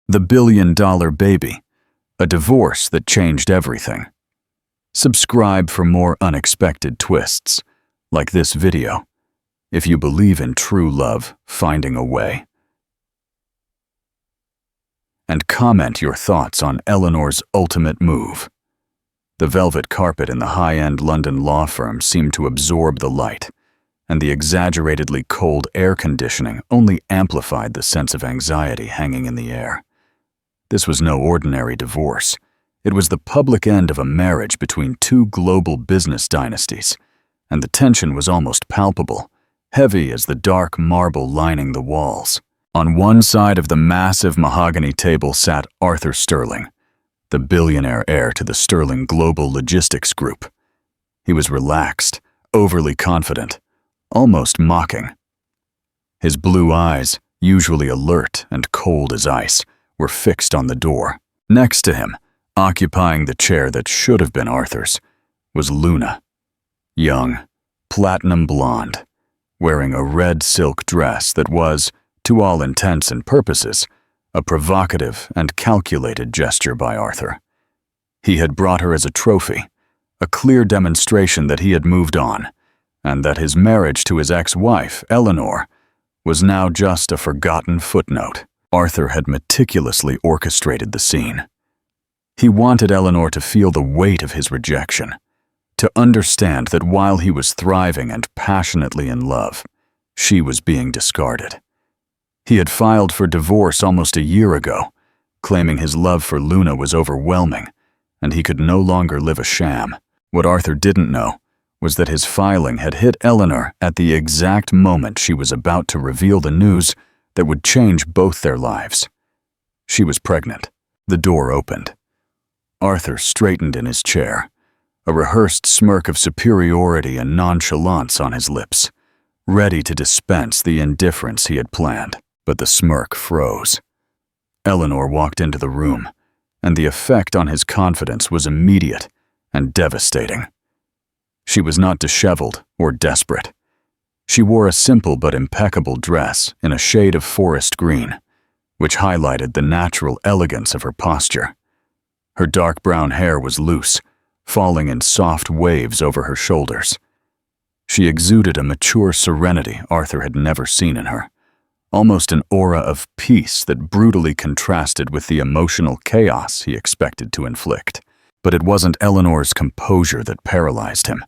The Billion-Dollar Baby, a divorce that changed everything. Subscribe for more unexpected twists, like this video, if you believe in true love finding a way. And comment your thoughts on Eleanor's ultimate move. The velvet carpet in the high-end London law firm seemed to absorb the light, and the exaggeratedly cold air conditioning only amplified the sense of anxiety hanging in the air. This was no ordinary divorce. It was the public end of a marriage between two global business dynasties, and the tension was almost palpable, heavy as the dark marble lining the walls. On one side of the massive mahogany table sat Arthur Sterling, the billionaire heir to the Sterling Global Logistics Group. He was relaxed, overly confident, almost mocking. His blue eyes, usually alert and cold as ice, were fixed on the door. Next to him, occupying the chair that should have been Arthur's, was Luna. Young, platinum blonde, wearing a red silk dress that was, to all intents and purposes, a provocative and calculated gesture by Arthur. He had brought her as a trophy, a clear demonstration that he had moved on, and that his marriage to his ex-wife, Eleanor, was now just a forgotten footnote. Arthur had meticulously orchestrated the scene. He wanted Eleanor to feel the weight of his rejection, to understand that while he was thriving and passionately in love, she was being discarded. He had filed for divorce almost a year ago, claiming his love for Luna was overwhelming, and he could no longer live a sham. What Arthur didn't know was that his filing had hit Eleanor at the exact moment she was about to reveal the news that would change both their lives. She was pregnant. The door opened. Arthur straightened in his chair, a rehearsed smirk of superiority and nonchalance on his lips, ready to dispense the indifference he had planned. But the smirk froze. Eleanor walked into the room, and the effect on his confidence was immediate and devastating. She was not disheveled or desperate. She wore a simple but impeccable dress in a shade of forest green, which highlighted the natural elegance of her posture. Her dark brown hair was loose, falling in soft waves over her shoulders. She exuded a mature serenity Arthur had never seen in her, almost an aura of peace that brutally contrasted with the emotional chaos he expected to inflict. But it wasn't Eleanor's composure that paralyzed him.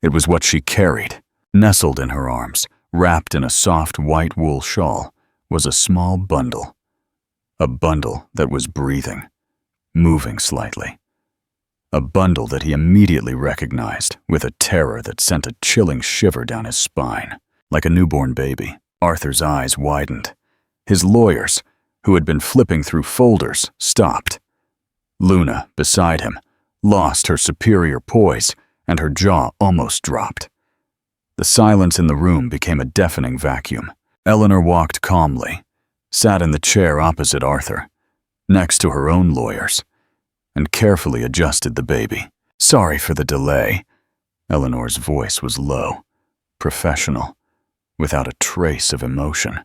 It was what she carried. Nestled in her arms, wrapped in a soft white wool shawl, was a small bundle. A bundle that was breathing, moving slightly. A bundle that he immediately recognized with a terror that sent a chilling shiver down his spine. Like a newborn baby, Arthur's eyes widened. His lawyers, who had been flipping through folders, stopped. Luna, beside him, lost her superior poise, and her jaw almost dropped. The silence in the room became a deafening vacuum. Eleanor walked calmly, sat in the chair opposite Arthur, next to her own lawyers, and carefully adjusted the baby. "Sorry for the delay." Eleanor's voice was low, professional, without a trace of emotion.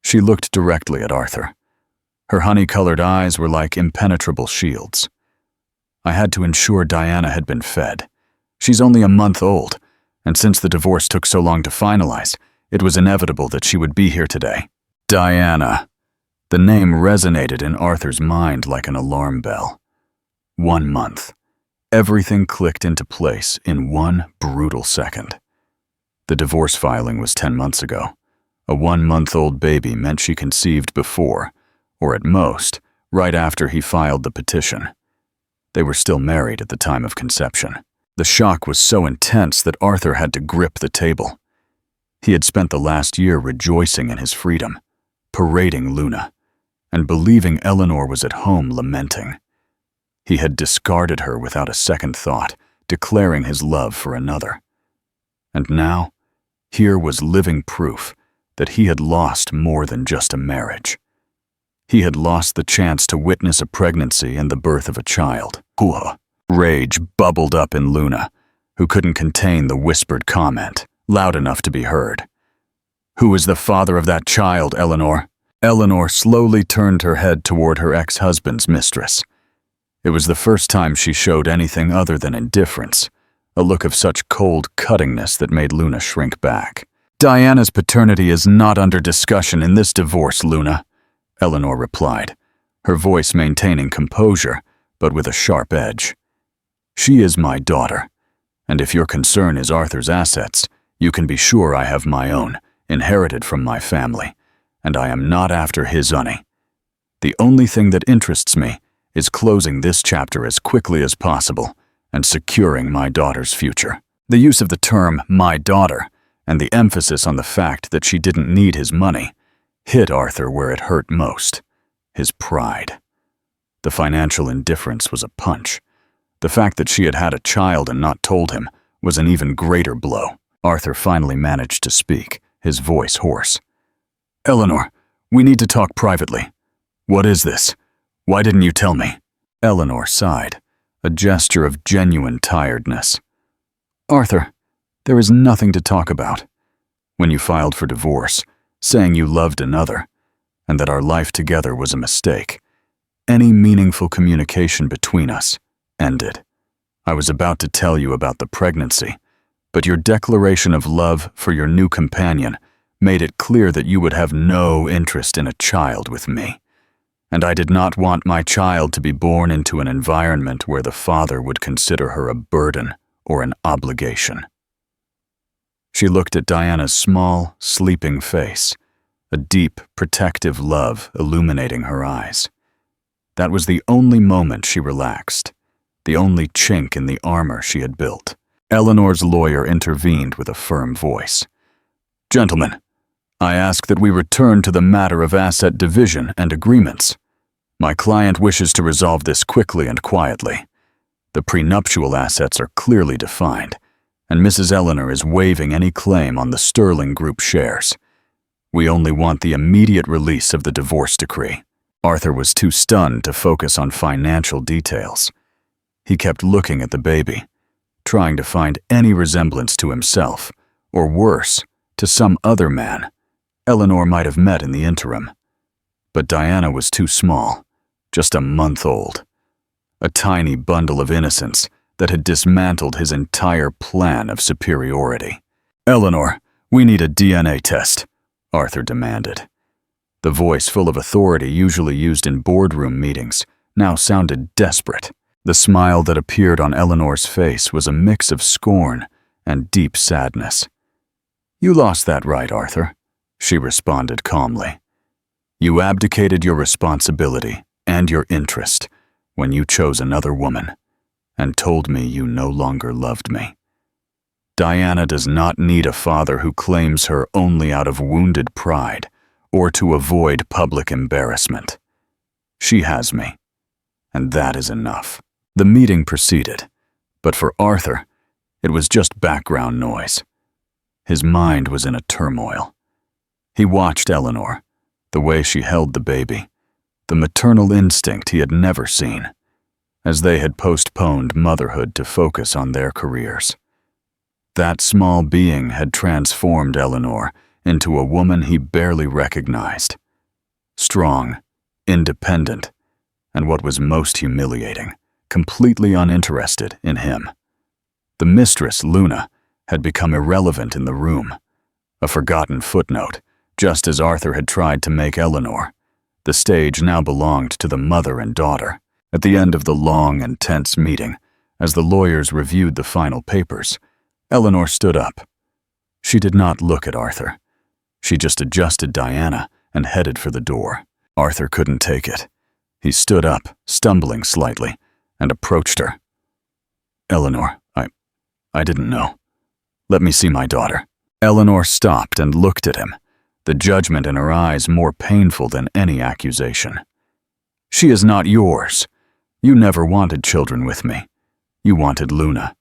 She looked directly at Arthur. Her honey-colored eyes were like impenetrable shields. "I had to ensure Diana had been fed. She's only a month old, and since the divorce took so long to finalize, it was inevitable that she would be here today." Diana. The name resonated in Arthur's mind like an alarm bell. 1 month. Everything clicked into place in one brutal second. The divorce filing was 10 months ago. A 1-month-old baby meant she conceived before, or at most, right after he filed the petition. They were still married at the time of conception. The shock was so intense that Arthur had to grip the table. He had spent the last year rejoicing in his freedom, parading Luna, and believing Eleanor was at home lamenting. He had discarded her without a second thought, declaring his love for another. And now, here was living proof that he had lost more than just a marriage. He had lost the chance to witness a pregnancy and the birth of a child. Rage bubbled up in Luna, who couldn't contain the whispered comment, loud enough to be heard. "Who is the father of that child, Eleanor?" Eleanor slowly turned her head toward her ex-husband's mistress. It was the first time she showed anything other than indifference, a look of such cold cuttingness that made Luna shrink back. "Diana's paternity is not under discussion in this divorce, Luna," Eleanor replied, her voice maintaining composure, but with a sharp edge. "She is my daughter, and if your concern is Arthur's assets, you can be sure I have my own, inherited from my family, and I am not after his honey. The only thing that interests me is closing this chapter as quickly as possible and securing my daughter's future." The use of the term "my daughter" and the emphasis on the fact that she didn't need his money hit Arthur where it hurt most: his pride. The financial indifference was a punch. The fact that she had had a child and not told him was an even greater blow. Arthur finally managed to speak, his voice hoarse. "Eleanor, we need to talk privately. What is this? Why didn't you tell me?" Eleanor sighed, a gesture of genuine tiredness. "Arthur, there is nothing to talk about. When you filed for divorce, saying you loved another, and that our life together was a mistake, any meaningful communication between us ended. I was about to tell you about the pregnancy, but your declaration of love for your new companion made it clear that you would have no interest in a child with me. And I did not want my child to be born into an environment where the father would consider her a burden or an obligation." She looked at Diana's small, sleeping face, a deep, protective love illuminating her eyes. That was the only moment she relaxed, the only chink in the armor she had built. Eleanor's lawyer intervened with a firm voice. "Gentlemen, I ask that we return to the matter of asset division and agreements. My client wishes to resolve this quickly and quietly. The prenuptial assets are clearly defined, and Mrs. Eleanor is waiving any claim on the Sterling Group shares. We only want the immediate release of the divorce decree." Arthur was too stunned to focus on financial details. He kept looking at the baby, trying to find any resemblance to himself, or worse, to some other man Eleanor might have met in the interim. But Diana was too small, just a month old. A tiny bundle of innocence that had dismantled his entire plan of superiority. "Eleanor, we need a DNA test," Arthur demanded. The voice full of authority usually used in boardroom meetings now sounded desperate. The smile that appeared on Eleanor's face was a mix of scorn and deep sadness. "You lost that right, Arthur," she responded calmly. "You abdicated your responsibility and your interest when you chose another woman and told me you no longer loved me. Diana does not need a father who claims her only out of wounded pride or to avoid public embarrassment. She has me, and that is enough." The meeting proceeded, but for Arthur, it was just background noise. His mind was in a turmoil. He watched Eleanor, the way she held the baby, the maternal instinct he had never seen, as they had postponed motherhood to focus on their careers. That small being had transformed Eleanor into a woman he barely recognized. Strong, independent, and what was most humiliating, completely uninterested in him. The mistress, Luna, had become irrelevant in the room, a forgotten footnote, just as Arthur had tried to make Eleanor. The stage now belonged to the mother and daughter. At the end of the long and tense meeting, as the lawyers reviewed the final papers, Eleanor stood up. She did not look at Arthur. She just adjusted Diana and headed for the door. Arthur couldn't take it. He stood up, stumbling slightly, and approached her. "Eleanor, I didn't know. Let me see my daughter." Eleanor stopped and looked at him, the judgment in her eyes more painful than any accusation. "She is not yours. You never wanted children with me. You wanted Luna.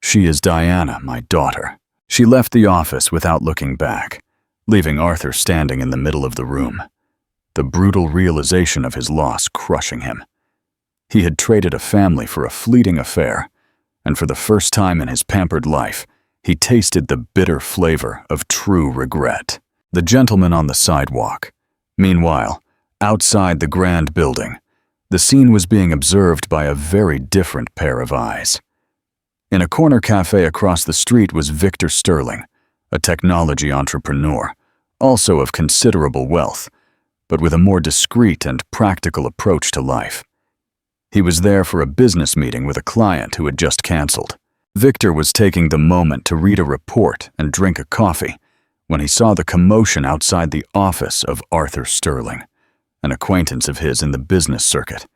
She is Diana, my daughter." She left the office without looking back, leaving Arthur standing in the middle of the room, the brutal realization of his loss crushing him. He had traded a family for a fleeting affair, and for the first time in his pampered life, he tasted the bitter flavor of true regret. The gentleman on the sidewalk, Meanwhile, outside the grand building, the scene was being observed by a very different pair of eyes. In a corner cafe across the street was Victor Sterling, a technology entrepreneur, also of considerable wealth, but with a more discreet and practical approach to life. He was there for a business meeting with a client who had just canceled. Victor was taking the moment to read a report and drink a coffee when he saw the commotion outside the office of Arthur Sterling, an acquaintance of his in the business circuit,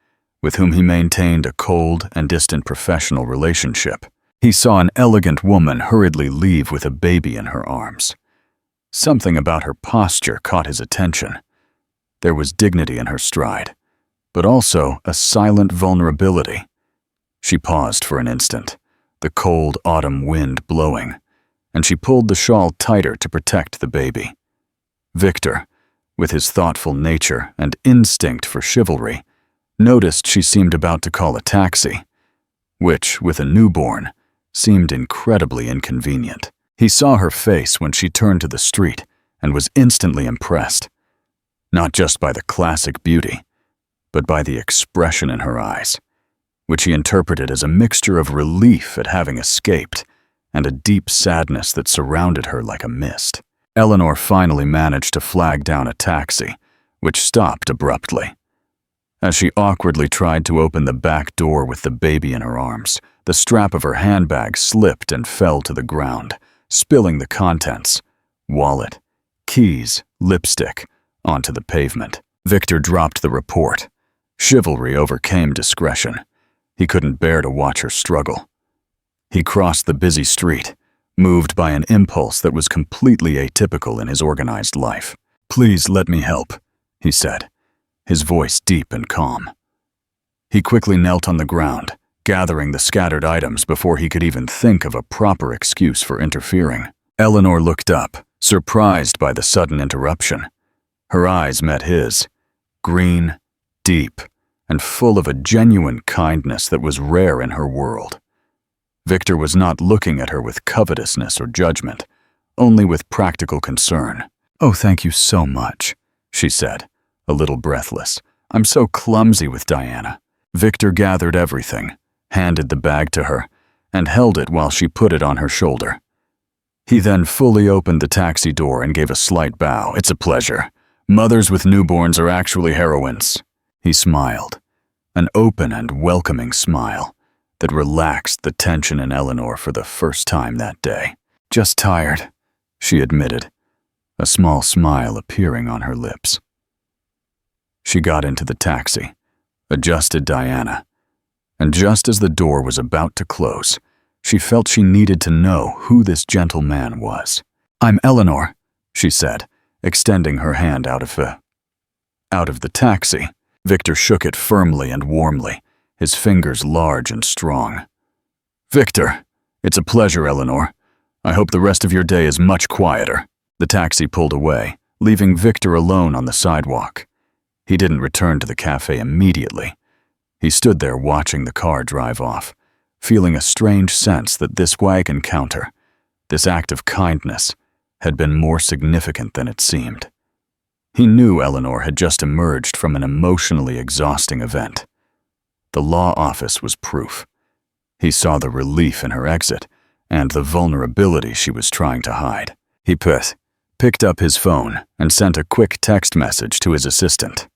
with whom he maintained a cold and distant professional relationship. He saw an elegant woman hurriedly leave with a baby in her arms. Something about her posture caught his attention. There was dignity in her stride, but also a silent vulnerability. She paused for an instant, the cold autumn wind blowing, and she pulled the shawl tighter to protect the baby. Victor, with his thoughtful nature and instinct for chivalry, noticed she seemed about to call a taxi, which, with a newborn, seemed incredibly inconvenient. He saw her face when she turned to the street and was instantly impressed, not just by the classic beauty, but by the expression in her eyes, which he interpreted as a mixture of relief at having escaped and a deep sadness that surrounded her like a mist. Eleanor finally managed to flag down a taxi, which stopped abruptly. As she awkwardly tried to open the back door with the baby in her arms, the strap of her handbag slipped and fell to the ground, spilling the contents, wallet, keys, lipstick, onto the pavement. Victor dropped the report. Chivalry overcame discretion. He couldn't bear to watch her struggle. He crossed the busy street, moved by an impulse that was completely atypical in his organized life. "Please let me help," he said, his voice deep and calm. He quickly knelt on the ground, gathering the scattered items before he could even think of a proper excuse for interfering. Eleanor looked up, surprised by the sudden interruption. Her eyes met his, green, deep, and full of a genuine kindness that was rare in her world. Victor was not looking at her with covetousness or judgment, only with practical concern. "Oh, thank you so much," she said, a little breathless. "I'm so clumsy with Diana." Victor gathered everything, handed the bag to her, and held it while she put it on her shoulder. He then fully opened the taxi door and gave a slight bow. "It's a pleasure. Mothers with newborns are actually heroines." He smiled, an open and welcoming smile that relaxed the tension in Eleanor for the first time that day. "Just tired," she admitted, a small smile appearing on her lips. She got into the taxi, adjusted Diana, and just as the door was about to close, she felt she needed to know who this gentle man was. "I'm Eleanor," she said, extending her hand out of the taxi. Victor shook it firmly and warmly, his fingers large and strong. "Victor, it's a pleasure, Eleanor. I hope the rest of your day is much quieter." The taxi pulled away, leaving Victor alone on the sidewalk. He didn't return to the cafe immediately. He stood there watching the car drive off, feeling a strange sense that this swag encounter, this act of kindness, had been more significant than it seemed. He knew Eleanor had just emerged from an emotionally exhausting event. The law office was proof. He saw the relief in her exit and the vulnerability she was trying to hide. He picked up his phone and sent a quick text message to his assistant.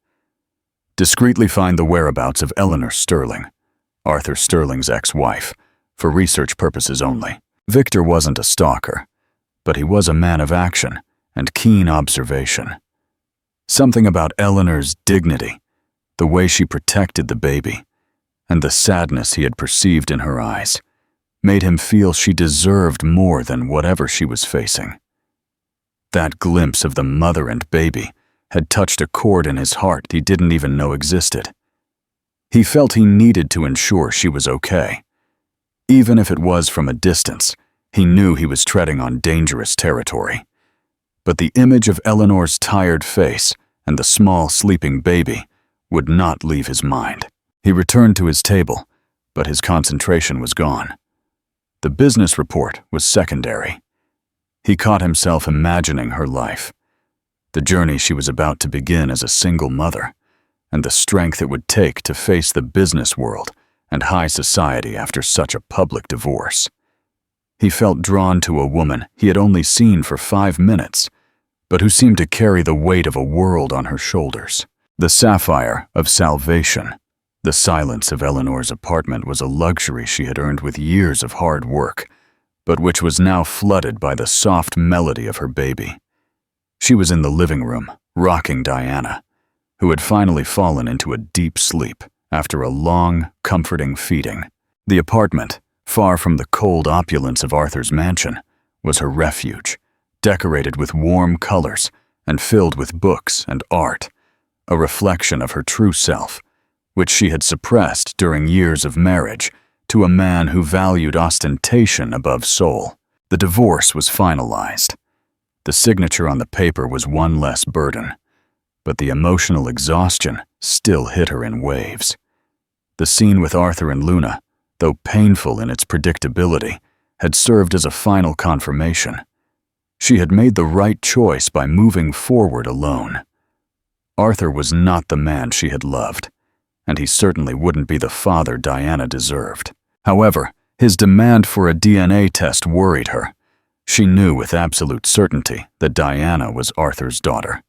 "Discreetly find the whereabouts of Eleanor Sterling, Arthur Sterling's ex-wife, for research purposes only." Victor wasn't a stalker, but he was a man of action and keen observation. Something about Eleanor's dignity, the way she protected the baby, and the sadness he had perceived in her eyes, made him feel she deserved more than whatever she was facing. That glimpse of the mother and baby had touched a chord in his heart he didn't even know existed. He felt he needed to ensure she was okay. Even if it was from a distance, he knew he was treading on dangerous territory. But the image of Eleanor's tired face and the small sleeping baby would not leave his mind. He returned to his table, but his concentration was gone. The business report was secondary. He caught himself imagining her life. the journey she was about to begin as a single mother, and the strength it would take to face the business world and high society after such a public divorce. He felt drawn to a woman he had only seen for 5 minutes, but who seemed to carry the weight of a world on her shoulders. The sapphire of salvation. The silence of Eleanor's apartment was a luxury she had earned with years of hard work, but which was now flooded by the soft melody of her baby. She was in the living room, rocking Diana, who had finally fallen into a deep sleep after a long, comforting feeding. The apartment, far from the cold opulence of Arthur's mansion, was her refuge, decorated with warm colors and filled with books and art, a reflection of her true self, which she had suppressed during years of marriage to a man who valued ostentation above soul. The divorce was finalized. The signature on the paper was one less burden, but the emotional exhaustion still hit her in waves. The scene with Arthur and Luna, though painful in its predictability, had served as a final confirmation. She had made the right choice by moving forward alone. Arthur was not the man she had loved, and he certainly wouldn't be the father Diana deserved. However, his demand for a DNA test worried her. She knew with absolute certainty that Diana was Arthur's daughter.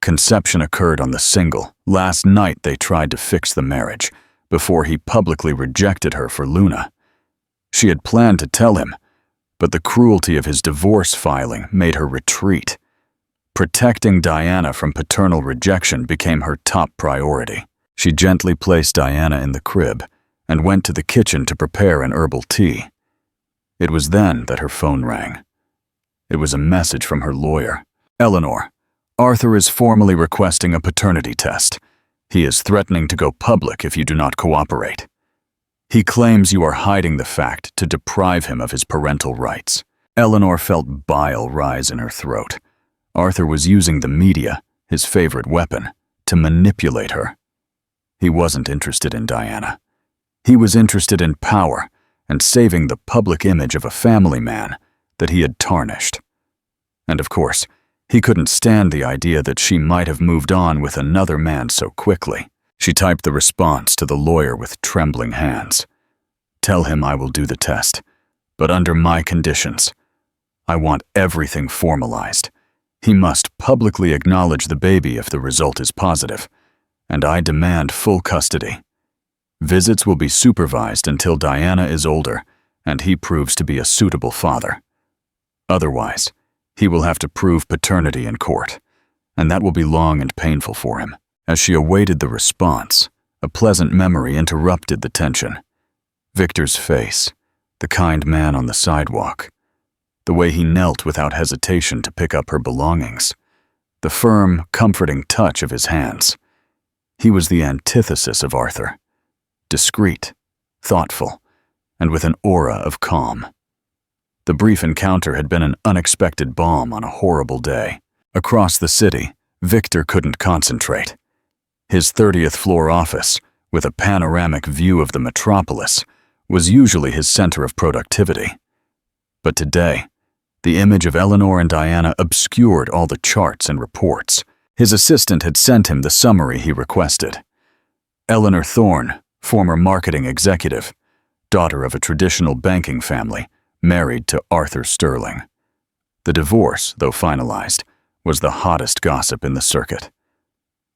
Conception occurred on the single. Last night they tried to fix the marriage, before he publicly rejected her for Luna. She had planned to tell him, but the cruelty of his divorce filing made her retreat. Protecting Diana from paternal rejection became her top priority. She gently placed Diana in the crib and went to the kitchen to prepare an herbal tea. It was then that her phone rang. It was a message from her lawyer. "Eleanor, Arthur is formally requesting a paternity test. He is threatening to go public if you do not cooperate. He claims you are hiding the fact to deprive him of his parental rights." Eleanor felt bile rise in her throat. Arthur was using the media, his favorite weapon, to manipulate her. He wasn't interested in Diana. He was interested in power and saving the public image of a family man that he had tarnished. And of course, he couldn't stand the idea that she might have moved on with another man so quickly. She typed the response to the lawyer with trembling hands. "Tell him I will do the test, but under my conditions. I want everything formalized. He must publicly acknowledge the baby if the result is positive, and I demand full custody. Visits will be supervised until Diana is older and he proves to be a suitable father. Otherwise, he will have to prove paternity in court, and that will be long and painful for him." As she awaited the response, a pleasant memory interrupted the tension. Victor's face, the kind man on the sidewalk, the way he knelt without hesitation to pick up her belongings, the firm, comforting touch of his hands. He was the antithesis of Arthur, discreet, thoughtful, and with an aura of calm. The brief encounter had been an unexpected balm on a horrible day. Across the city, Victor couldn't concentrate. His 30th floor office, with a panoramic view of the metropolis, was usually his center of productivity. But today, the image of Eleanor and Diana obscured all the charts and reports. His assistant had sent him the summary he requested. Eleanor Thorne, former marketing executive, daughter of a traditional banking family, married to Arthur Sterling. The divorce, though finalized, was the hottest gossip in the circuit.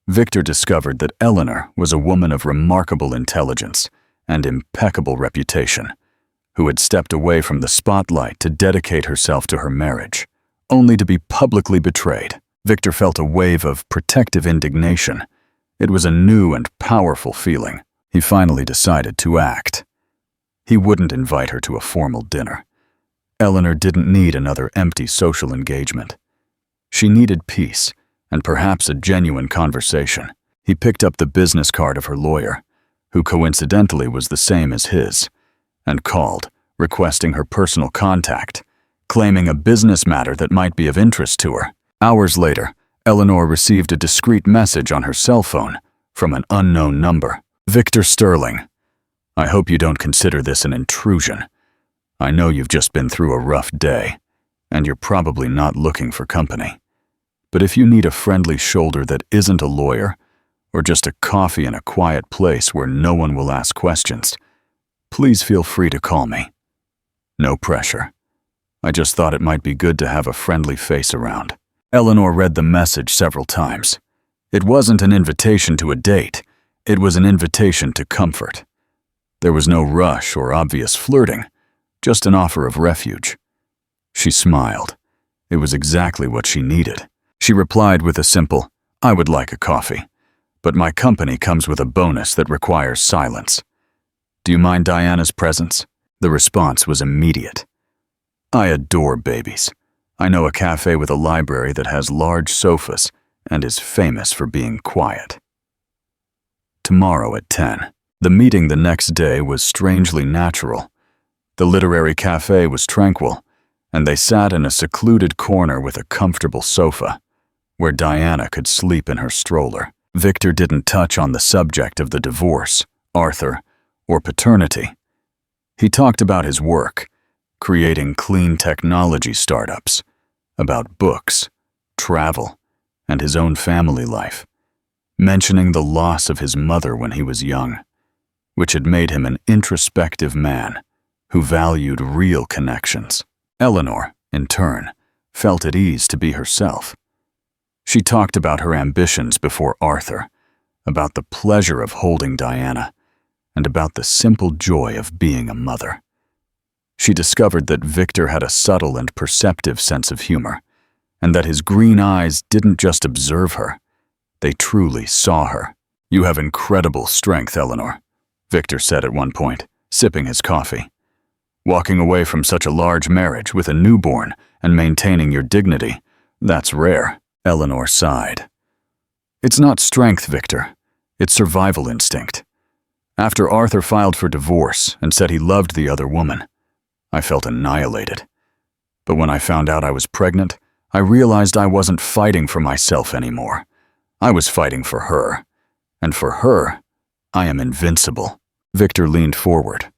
Victor discovered that Eleanor was a woman of remarkable intelligence and impeccable reputation, who had stepped away from the spotlight to dedicate herself to her marriage, only to be publicly betrayed. Victor felt a wave of protective indignation. It was a new and powerful feeling. He finally decided to act. He wouldn't invite her to a formal dinner. Eleanor didn't need another empty social engagement. She needed peace, and perhaps a genuine conversation. He picked up the business card of her lawyer, who coincidentally was the same as his, and called, requesting her personal contact, claiming a business matter that might be of interest to her. Hours later, Eleanor received a discreet message on her cell phone from an unknown number. "Victor Sterling, I hope you don't consider this an intrusion. I know you've just been through a rough day, and you're probably not looking for company. But if you need a friendly shoulder that isn't a lawyer, or just a coffee in a quiet place where no one will ask questions, please feel free to call me. No pressure. I just thought it might be good to have a friendly face around. Eleanor read the message several times. It wasn't an invitation to a date. It was an invitation to comfort. There was no rush or obvious flirting, just an offer of refuge. She smiled. It was exactly what she needed. She replied with a simple, "I would like a coffee, but my company comes with a bonus that requires silence. Do you mind Diana's presence?" The response was immediate. "I adore babies. I know a cafe with a library that has large sofas and is famous for being quiet." Tomorrow at 10. The meeting the next day was strangely natural. The literary cafe was tranquil, and they sat in a secluded corner with a comfortable sofa, where Diana could sleep in her stroller. Victor didn't touch on the subject of the divorce, Arthur, or paternity. He talked about his work, creating clean technology startups, about books, travel, and his own family life, mentioning the loss of his mother when he was young, which had made him an introspective man who valued real connections. Eleanor, in turn, felt at ease to be herself. She talked about her ambitions before Arthur, about the pleasure of holding Diana, and about the simple joy of being a mother. She discovered that Victor had a subtle and perceptive sense of humor, and that his green eyes didn't just observe her, they truly saw her. "You have incredible strength, Eleanor," Victor said at one point, sipping his coffee. "Walking away from such a large marriage with a newborn and maintaining your dignity, that's rare." Eleanor sighed. "It's not strength, Victor. It's survival instinct. After Arthur filed for divorce and said he loved the other woman, I felt annihilated. But when I found out I was pregnant, I realized I wasn't fighting for myself anymore. I was fighting for her. And for her, I am invincible." Victor leaned forward.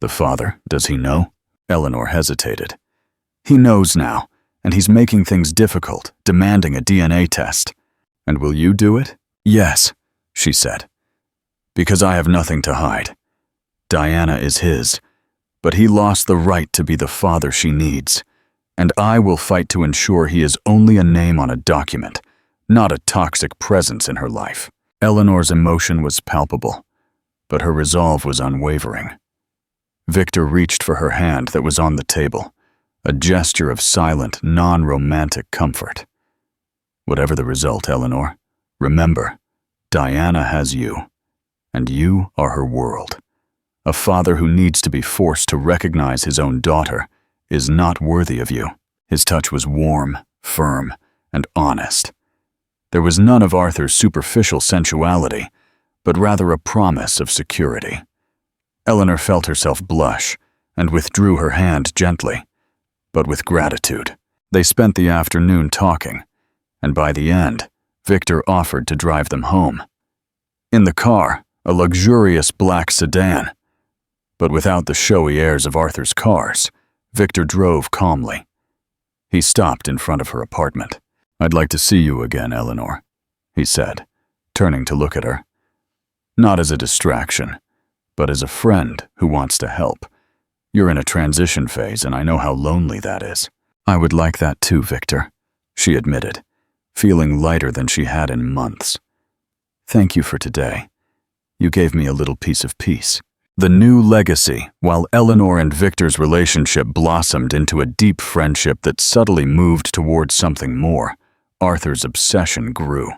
"The father, does he know?" Eleanor hesitated. "He knows now, and he's making things difficult, demanding a DNA test." "And will you do it?" "Yes," she said. "Because I have nothing to hide. Diana is his, but he lost the right to be the father she needs, and I will fight to ensure he is only a name on a document, not a toxic presence in her life." Eleanor's emotion was palpable, but her resolve was unwavering. Victor reached for her hand that was on the table, a gesture of silent, non-romantic comfort. "Whatever the result, Eleanor, remember, Diana has you, and you are her world. A father who needs to be forced to recognize his own daughter is not worthy of you." His touch was warm, firm, and honest. There was none of Arthur's superficial sensuality, but rather a promise of security. Eleanor felt herself blush and withdrew her hand gently, but with gratitude. They spent the afternoon talking, and by the end, Victor offered to drive them home. In the car, a luxurious black sedan. But without the showy airs of Arthur's cars, Victor drove calmly. He stopped in front of her apartment. "I'd like to see you again, Eleanor," he said, turning to look at her. "Not as a distraction, but as a friend who wants to help. You're in a transition phase, and I know how lonely that is." "I would like that too, Victor," she admitted, feeling lighter than she had in months. "Thank you for today. You gave me a little piece of peace." The new legacy, while Eleanor and Victor's relationship blossomed into a deep friendship that subtly moved towards something more, Arthur's obsession grew.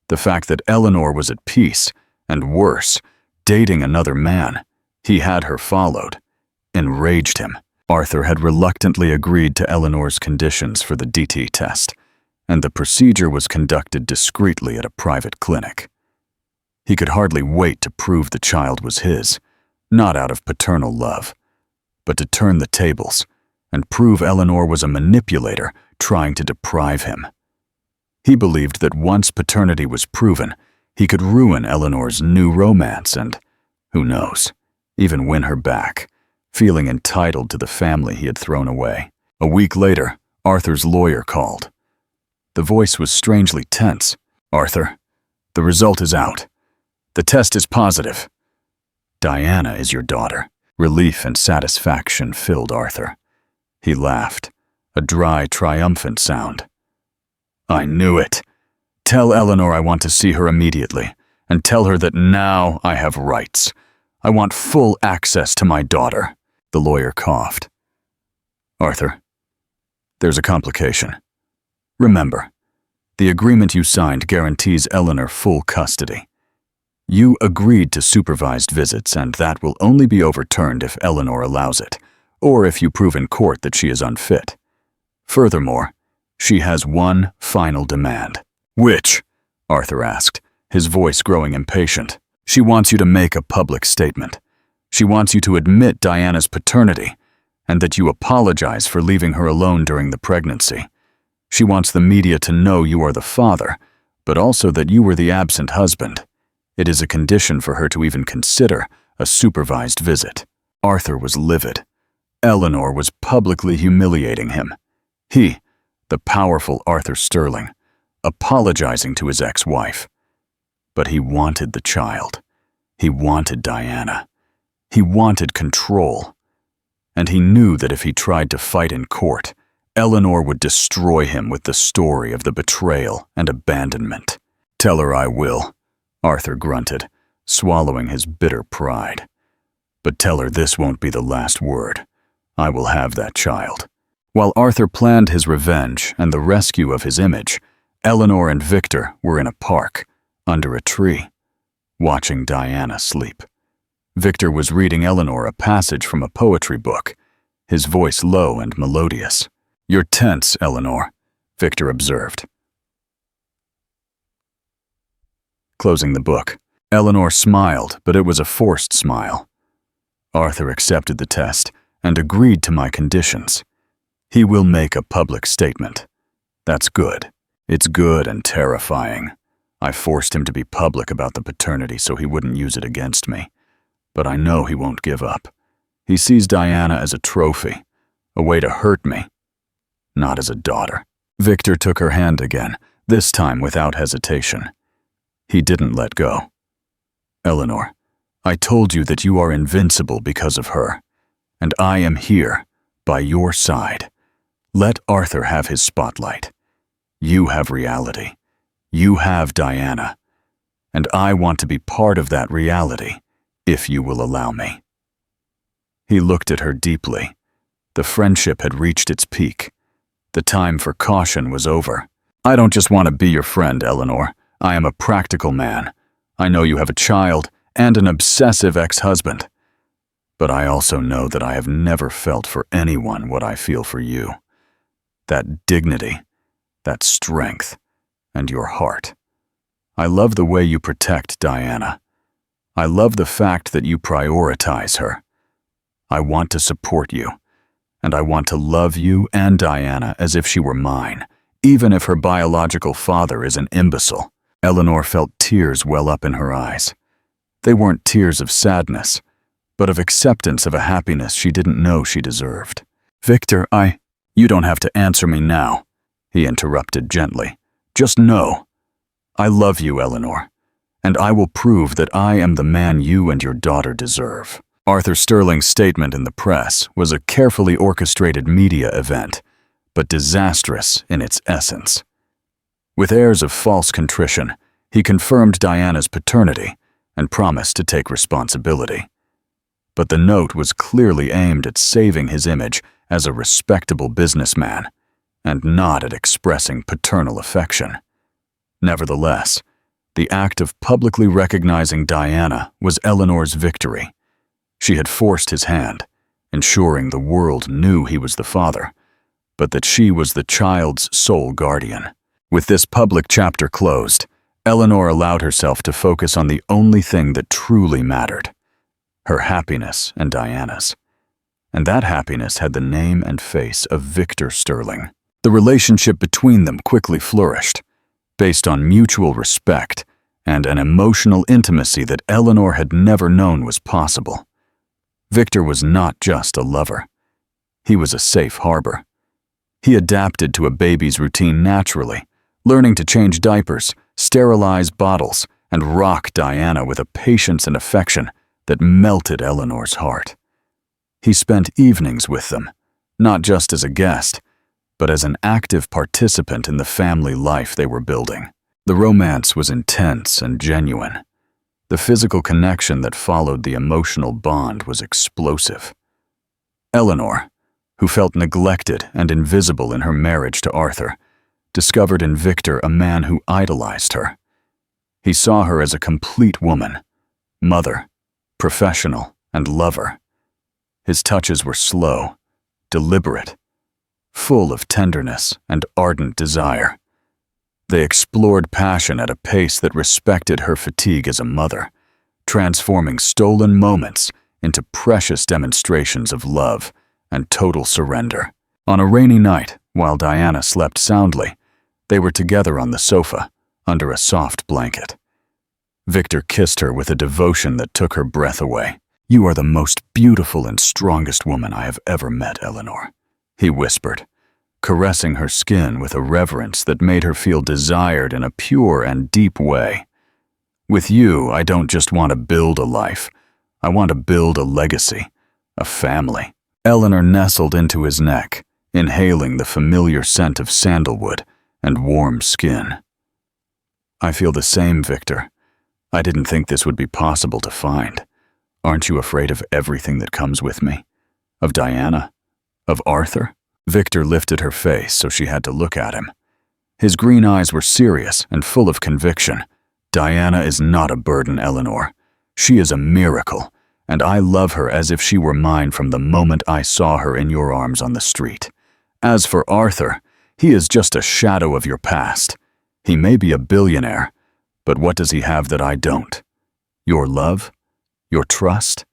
The fact that Eleanor was at peace, and worse, dating another man, he had her followed, enraged him. Arthur had reluctantly agreed to Eleanor's conditions for the DT test, and the procedure was conducted discreetly at a private clinic. He could hardly wait to prove the child was his, not out of paternal love, but to turn the tables and prove Eleanor was a manipulator trying to deprive him. He believed that once paternity was proven, he could ruin Eleanor's new romance and, who knows, even win her back, feeling entitled to the family he had thrown away. A week later, Arthur's lawyer called. The voice was strangely tense. "Arthur, the result is out. The test is positive. Diana is your daughter." Relief and satisfaction filled Arthur. He laughed, a dry, triumphant sound. "I knew it. Tell Eleanor I want to see her immediately, and tell her that now I have rights. I want full access to my daughter." The lawyer coughed. "Arthur, there's a complication. Remember, the agreement you signed guarantees Eleanor full custody. You agreed to supervised visits, and that will only be overturned if Eleanor allows it, or if you prove in court that she is unfit. Furthermore, she has one final demand." "Which?" Arthur asked, his voice growing impatient. "She wants you to make a public statement. She wants you to admit Diana's paternity, and that you apologize for leaving her alone during the pregnancy. She wants the media to know you are the father, but also that you were the absent husband. It is a condition for her to even consider a supervised visit." Arthur was livid. Eleanor was publicly humiliating him. He, the powerful Arthur Sterling, apologizing to his ex-wife. But he wanted the child. He wanted Diana. He wanted control. And he knew that if he tried to fight in court, Eleanor would destroy him with the story of the betrayal and abandonment. "Tell her I will," Arthur grunted, swallowing his bitter pride. "But tell her this won't be the last word. I will have that child." While Arthur planned his revenge and the rescue of his image, Eleanor and Victor were in a park, under a tree, watching Diana sleep. Victor was reading Eleanor a passage from a poetry book, his voice low and melodious. "You're tense, Eleanor," Victor observed. Closing the book, Eleanor smiled, but it was a forced smile. "Arthur accepted the test and agreed to my conditions. He will make a public statement. That's good. It's good and terrifying. I forced him to be public about the paternity so he wouldn't use it against me. But I know he won't give up. He sees Diana as a trophy, a way to hurt me, not as a daughter." Victor took her hand again, this time without hesitation. He didn't let go. "Eleanor, I told you that you are invincible because of her, and I am here, by your side. Let Arthur have his spotlight. You have reality. You have Diana. And I want to be part of that reality, if you will allow me." He looked at her deeply. The friendship had reached its peak. The time for caution was over. "I don't just want to be your friend, Eleanor. I am a practical man. I know you have a child and an obsessive ex-husband. But I also know that I have never felt for anyone what I feel for you. That dignity, that strength, and your heart. I love the way you protect Diana. I love the fact that you prioritize her. I want to support you, and I want to love you and Diana as if she were mine, even if her biological father is an imbecile." Eleanor felt tears well up in her eyes. They weren't tears of sadness, but of acceptance of a happiness she didn't know she deserved. "Victor, You don't have to answer me now," he interrupted gently. "Just know, I love you, Eleanor, and I will prove that I am the man you and your daughter deserve." Arthur Sterling's statement in the press was a carefully orchestrated media event, but disastrous in its essence. With airs of false contrition, he confirmed Diana's paternity and promised to take responsibility. But the note was clearly aimed at saving his image as a respectable businessman, and not at expressing paternal affection. Nevertheless, the act of publicly recognizing Diana was Eleanor's victory. She had forced his hand, ensuring the world knew he was the father, but that she was the child's sole guardian. With this public chapter closed, Eleanor allowed herself to focus on the only thing that truly mattered: her happiness and Diana's. And that happiness had the name and face of Victor Sterling. The relationship between them quickly flourished, based on mutual respect and an emotional intimacy that Eleanor had never known was possible. Victor was not just a lover. He was a safe harbor. He adapted to a baby's routine naturally, learning to change diapers, sterilize bottles, and rock Diana with a patience and affection that melted Eleanor's heart. He spent evenings with them, not just as a guest, but as an active participant in the family life they were building. The romance was intense and genuine. The physical connection that followed the emotional bond was explosive. Eleanor, who felt neglected and invisible in her marriage to Arthur, discovered in Victor a man who idolized her. He saw her as a complete woman, mother, professional, and lover. His touches were slow, deliberate, full of tenderness and ardent desire. They explored passion at a pace that respected her fatigue as a mother, transforming stolen moments into precious demonstrations of love and total surrender. On a rainy night, while Diana slept soundly, they were together on the sofa, under a soft blanket. Victor kissed her with a devotion that took her breath away. "You are the most beautiful and strongest woman I have ever met, Eleanor," he whispered, caressing her skin with a reverence that made her feel desired in a pure and deep way. "With you, I don't just want to build a life. I want to build a legacy, a family." Eleanor nestled into his neck, inhaling the familiar scent of sandalwood and warm skin. "I feel the same, Victor. I didn't think this would be possible to find. Aren't you afraid of everything that comes with me? Of Diana? Of Arthur?" Victor lifted her face so she had to look at him. His green eyes were serious and full of conviction. "Diana is not a burden, Eleanor. She is a miracle, and I love her as if she were mine from the moment I saw her in your arms on the street. As for Arthur, he is just a shadow of your past. He may be a billionaire, but what does he have that I don't? Your love? Your trust?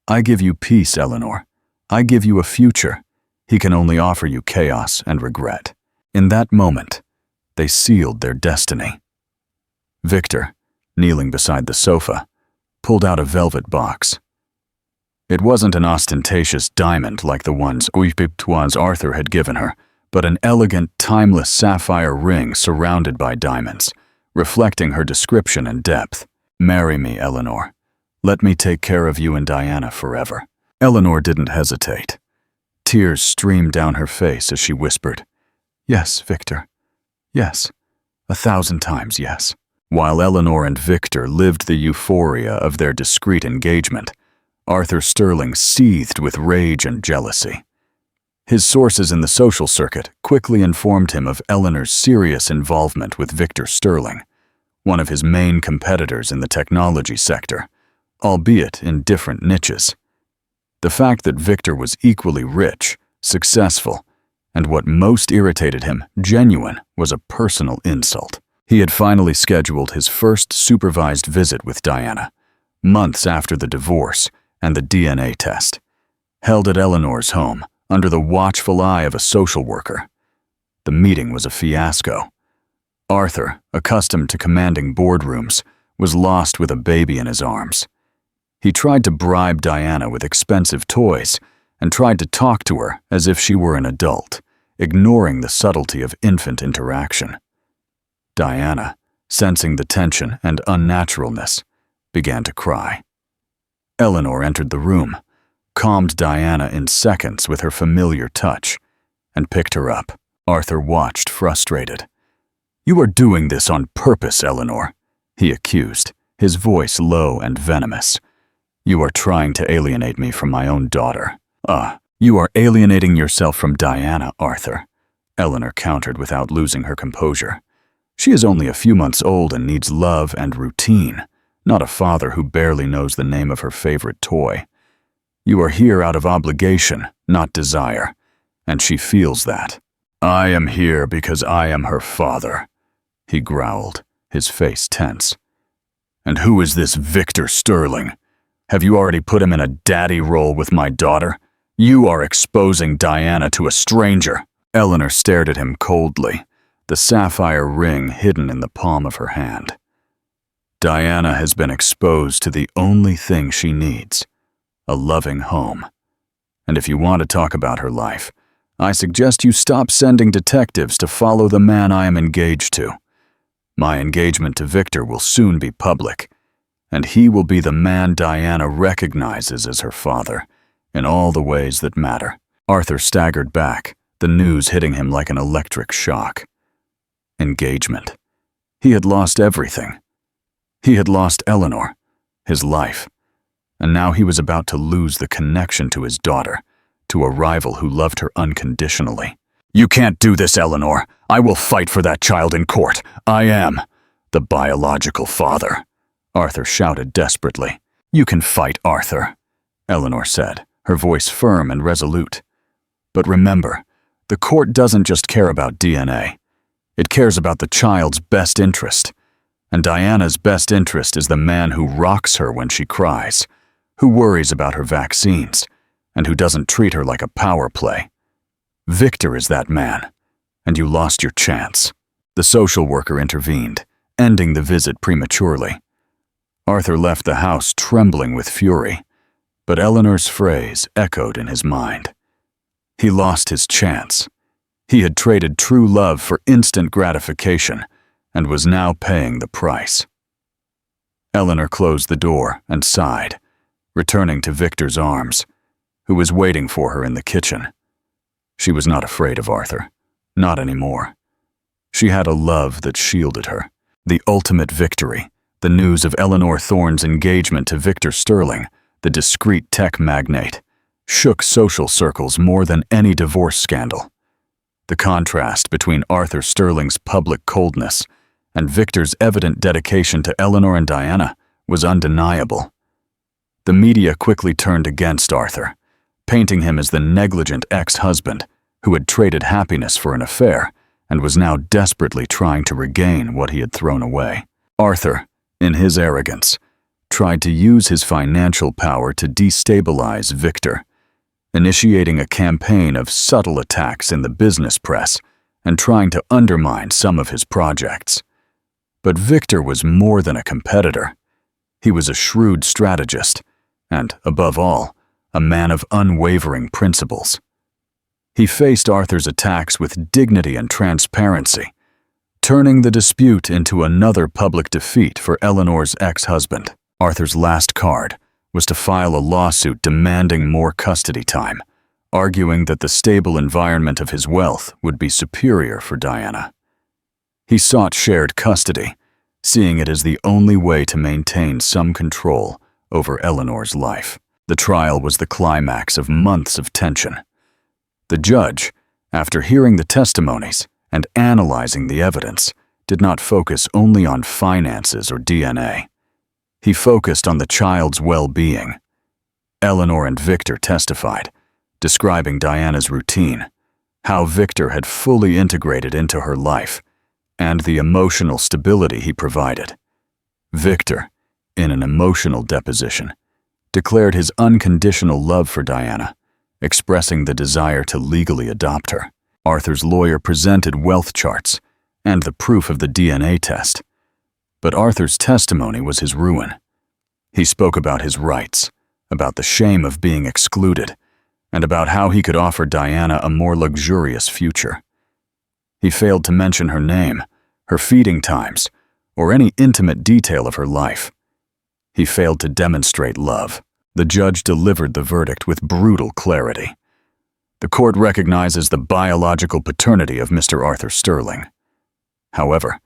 I give you peace, Eleanor. I give you a future. He can only offer you chaos and regret." In that moment, they sealed their destiny. Victor, kneeling beside the sofa, pulled out a velvet box. It wasn't an ostentatious diamond like the ones Arthur had given her, but an elegant, timeless sapphire ring surrounded by diamonds, reflecting her description and depth. "Marry me, Eleanor. Let me take care of you and Diana forever." Eleanor didn't hesitate. Tears streamed down her face as she whispered, "Yes, Victor. Yes. 1,000 times yes." While Eleanor and Victor lived the euphoria of their discreet engagement, Arthur Sterling seethed with rage and jealousy. His sources in the social circuit quickly informed him of Eleanor's serious involvement with Victor Sterling, one of his main competitors in the technology sector, albeit in different niches. The fact that Victor was equally rich, successful, and what most irritated him, genuine, was a personal insult. He had finally scheduled his first supervised visit with Diana, months after the divorce and the DNA test, held at Eleanor's home under the watchful eye of a social worker. The meeting was a fiasco. Arthur, accustomed to commanding boardrooms, was lost with a baby in his arms. He tried to bribe Diana with expensive toys and tried to talk to her as if she were an adult, ignoring the subtlety of infant interaction. Diana, sensing the tension and unnaturalness, began to cry. Eleanor entered the room, calmed Diana in seconds with her familiar touch, and picked her up. Arthur watched, frustrated. "You are doing this on purpose, Eleanor," he accused, his voice low and venomous. "You are trying to alienate me from my own daughter." You are alienating yourself from Diana, Arthur," Eleanor countered without losing her composure. "She is only a few months old and needs love and routine, not a father who barely knows the name of her favorite toy. You are here out of obligation, not desire, and she feels that." "I am here because I am her father," he growled, his face tense. "And who is this Victor Sterling? Have you already put him in a daddy role with my daughter? You are exposing Diana to a stranger." Eleanor stared at him coldly, the sapphire ring hidden in the palm of her hand. "Diana has been exposed to the only thing she needs, a loving home. And if you want to talk about her life, I suggest you stop sending detectives to follow the man I am engaged to. My engagement to Victor will soon be public, and he will be the man Diana recognizes as her father, in all the ways that matter." Arthur staggered back, the news hitting him like an electric shock. Engagement. He had lost everything. He had lost Eleanor, his life, and now he was about to lose the connection to his daughter, to a rival who loved her unconditionally. "You can't do this, Eleanor. I will fight for that child in court. I am the biological father," Arthur shouted desperately. "You can fight, Arthur," Eleanor said, her voice firm and resolute. "But remember, the court doesn't just care about DNA. It cares about the child's best interest. And Diana's best interest is the man who rocks her when she cries, who worries about her vaccines, and who doesn't treat her like a power play. Victor is that man, and you lost your chance." The social worker intervened, ending the visit prematurely. Arthur left the house trembling with fury, but Eleanor's phrase echoed in his mind. He lost his chance. He had traded true love for instant gratification and was now paying the price. Eleanor closed the door and sighed, returning to Victor's arms, who was waiting for her in the kitchen. She was not afraid of Arthur, not anymore. She had a love that shielded her. The ultimate victory, the news of Eleanor Thorne's engagement to Victor Sterling, the discreet tech magnate, shook social circles more than any divorce scandal. The contrast between Arthur Sterling's public coldness and Victor's evident dedication to Eleanor and Diana was undeniable. The media quickly turned against Arthur, painting him as the negligent ex-husband who had traded happiness for an affair and was now desperately trying to regain what he had thrown away. Arthur, in his arrogance, tried to use his financial power to destabilize Victor, initiating a campaign of subtle attacks in the business press and trying to undermine some of his projects. But Victor was more than a competitor. He was a shrewd strategist and, above all, a man of unwavering principles. He faced Arthur's attacks with dignity and transparency, turning the dispute into another public defeat for Eleanor's ex-husband. Arthur's last card was to file a lawsuit demanding more custody time, arguing that the stable environment of his wealth would be superior for Diana. He sought shared custody, seeing it as the only way to maintain some control over Eleanor's life. The trial was the climax of months of tension. The judge, after hearing the testimonies and analyzing the evidence, did not focus only on finances or DNA. He focused on the child's well-being. Eleanor and Victor testified, describing Diana's routine, how Victor had fully integrated into her life, and the emotional stability he provided. Victor, in an emotional deposition, declared his unconditional love for Diana, expressing the desire to legally adopt her. Arthur's lawyer presented wealth charts and the proof of the DNA test, but Arthur's testimony was his ruin. He spoke about his rights, about the shame of being excluded, and about how he could offer Diana a more luxurious future. He failed to mention her name, her feeding times, or any intimate detail of her life. He failed to demonstrate love. The judge delivered the verdict with brutal clarity. The court recognizes the biological paternity of Mr. Arthur Sterling. However,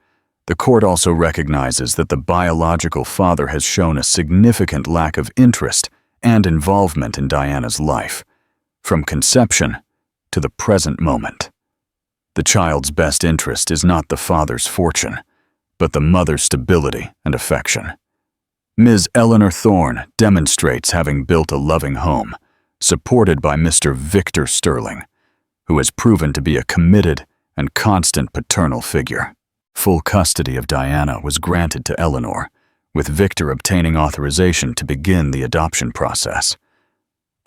the court also recognizes that the biological father has shown a significant lack of interest and involvement in Diana's life, from conception to the present moment. The child's best interest is not the father's fortune, but the mother's stability and affection. Ms. Eleanor Thorne demonstrates having built a loving home, supported by Mr. Victor Sterling, who has proven to be a committed and constant paternal figure. Full custody of Diana was granted to Eleanor, with Victor obtaining authorization to begin the adoption process.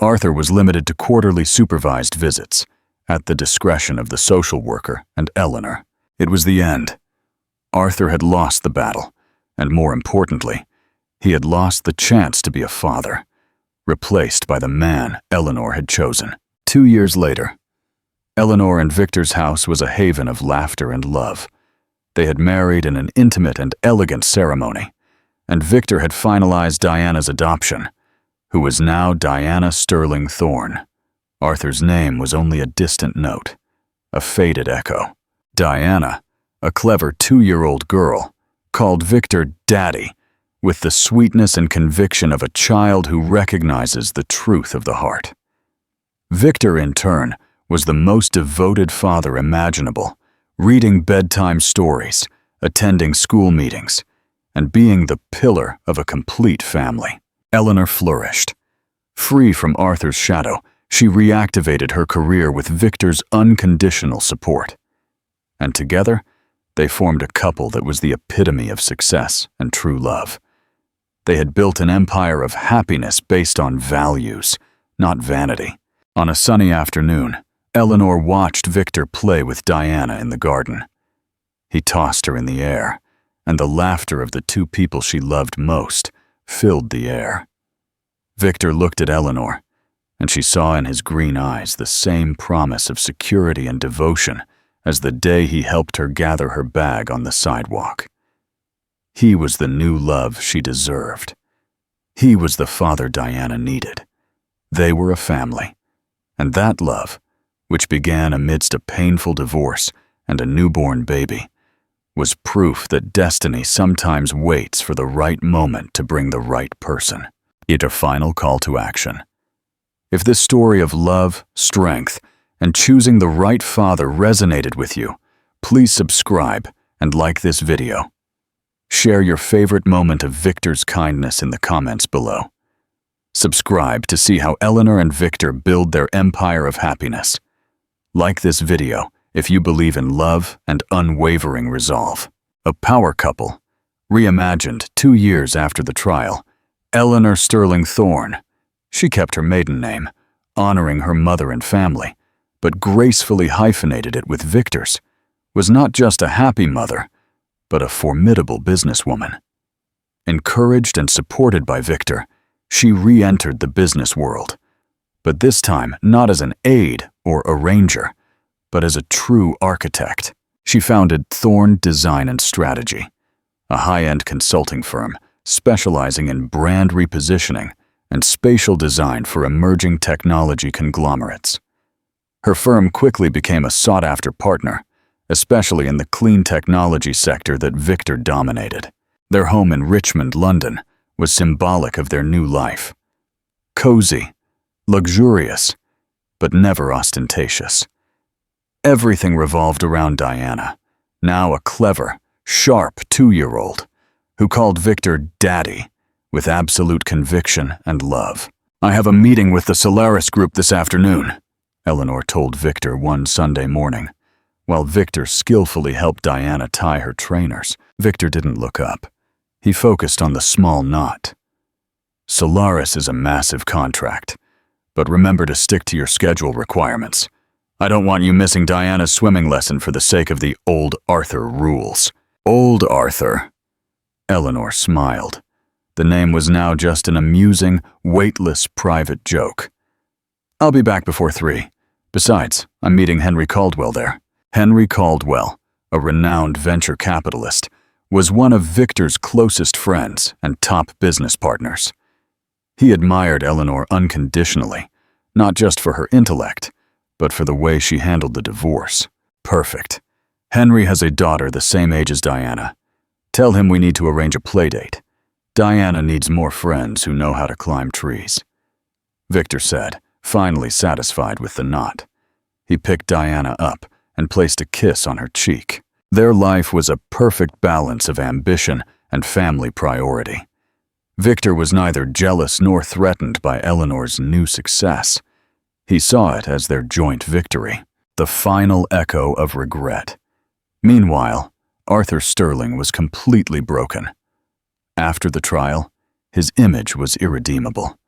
Arthur was limited to quarterly supervised visits, at the discretion of the social worker and Eleanor. It was the end. Arthur had lost the battle, and more importantly, he had lost the chance to be a father, replaced by the man Eleanor had chosen. 2 years later, Eleanor and Victor's house was a haven of laughter and love. They had married in an intimate and elegant ceremony, and Victor had finalized Diana's adoption, who was now Diana Sterling Thorne. Arthur's name was only a distant note, a faded echo. Diana, a clever 2-year-old girl, called Victor Daddy, with the sweetness and conviction of a child who recognizes the truth of the heart. Victor, in turn, was the most devoted father imaginable, reading bedtime stories, attending school meetings, and being the pillar of a complete family. Eleanor flourished. Free from Arthur's shadow, she reactivated her career with Victor's unconditional support. And together, they formed a couple that was the epitome of success and true love. They had built an empire of happiness based on values, not vanity. On a sunny afternoon, Eleanor watched Victor play with Diana in the garden. He tossed her in the air, and the laughter of the two people she loved most filled the air. Victor looked at Eleanor, and she saw in his green eyes the same promise of security and devotion as the day he helped her gather her bag on the sidewalk. He was the new love she deserved. He was the father Diana needed. They were a family, and that love, which began amidst a painful divorce and a newborn baby, was proof that destiny sometimes waits for the right moment to bring the right person. Yet a final call to action. If this story of love, strength, and choosing the right father resonated with you, please subscribe and like this video. Share your favorite moment of Victor's kindness in the comments below. Subscribe to see how Eleanor and Victor build their empire of happiness. Like this video if you believe in love and unwavering resolve. A power couple, reimagined 2 years after the trial, Eleanor Sterling Thorne. She kept her maiden name, honoring her mother and family, but gracefully hyphenated it with Victor's, was not just a happy mother, but a formidable businesswoman. Encouraged and supported by Victor, she re-entered the business world, but this time not as an aide or arranger, but as a true architect. She founded Thorne Design and Strategy, a high-end consulting firm specializing in brand repositioning and spatial design for emerging technology conglomerates. Her firm quickly became a sought-after partner, especially in the clean technology sector that Victor dominated. Their home in Richmond, London, was symbolic of their new life. Cozy, luxurious, but never ostentatious. Everything revolved around Diana, now a clever, sharp 2-year-old, who called Victor Daddy with absolute conviction and love. "I have a meeting with the Solaris Group this afternoon," Eleanor told Victor one Sunday morning, while Victor skillfully helped Diana tie her trainers. Victor didn't look up. He focused on the small knot. "Solaris is a massive contract, but remember to stick to your schedule requirements. I don't want you missing Diana's swimming lesson for the sake of the Old Arthur rules." Old Arthur? Eleanor smiled. The name was now just an amusing, weightless private joke. "I'll be back before 3. Besides, I'm meeting Henry Caldwell there." Henry Caldwell, a renowned venture capitalist, was one of Victor's closest friends and top business partners. He admired Eleanor unconditionally, not just for her intellect, but for the way she handled the divorce. "Perfect. Henry has a daughter the same age as Diana. Tell him we need to arrange a playdate. Diana needs more friends who know how to climb trees," Victor said, finally satisfied with the knot. He picked Diana up and placed a kiss on her cheek. Their life was a perfect balance of ambition and family priority. Victor was neither jealous nor threatened by Eleanor's new success. He saw it as their joint victory, the final echo of regret. Meanwhile, Arthur Sterling was completely broken. After the trial, his image was irredeemable.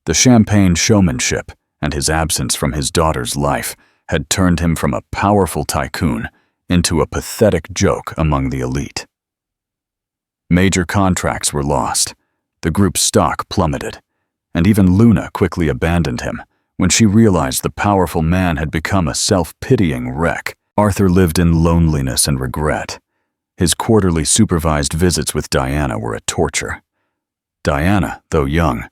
The champagne showmanship and his absence from his daughter's life had turned him from a powerful tycoon into a pathetic joke among the elite. Major contracts were lost, the group's stock plummeted, and even Luna quickly abandoned him, When she realized the powerful man had become a self-pitying wreck, Arthur lived in loneliness and regret. His quarterly supervised visits with Diana were a torture. Diana, though young,